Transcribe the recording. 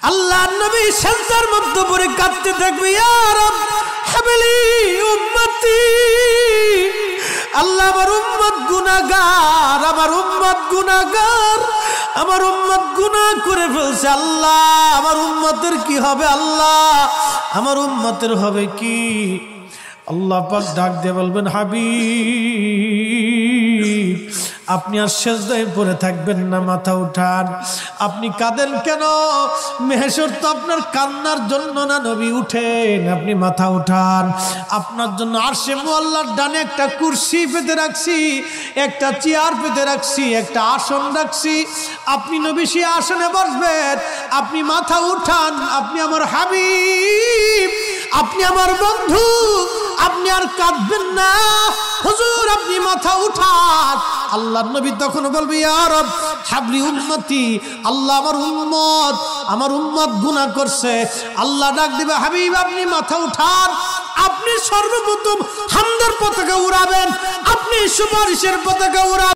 আল্লাহ নবী সেজদার মধ্যে পড়ে কাঁদতে থাকবে, ইয়া রব হাবলি উম্মতি। আল্লাহ আমার উম্মত গুনাহগার, আমার উম্মত গুনাহগার, আমার উম্মত গুনাহ করে ফেলছে। আল্লাহ আমার উম্মতের কি হবে? আল্লাহ আমার উম্মতের হবে কি? আল্লাহ পাক ডাক দিয়ে বলবেন, হাবিব আপনি আর সেজদায় পড়ে থাকবেন না, মাথা উঠান। আপনি কাঁদেন কেন? মেহেশর তো আপনার কান্নার জন্য না নবী, উঠেন, আপনি মাথা উঠান। আপনার জন্য আরশে মুআল্লার ডানে একটা কুরসি পেতে রাখছি, একটা চেয়ার পেতে রাখছি, একটা আসন রাখছি। আপনি নবী সেই আসনে বসবেন। আপনি মাথা উঠান, আপনি আমার হাবিব, আপনি আমার বন্ধু, আপনি আর কাঁদবেন না। হুজুর আপনি মাথা উঠান। আল্লাহ নবী তখন বলবে, ইয়া রব হাবলি উম্মতি। আল্লাহ আমার উম্মত গুনাহ করছে। আল্লাহ ডাক দিবে, হাবিব আপনি মাথা উঠান। আপনি সর্বপ্রথম হামদের পতাকা উড়াবেন, আপনি সুপারিশের পতাকা উড়াবেন।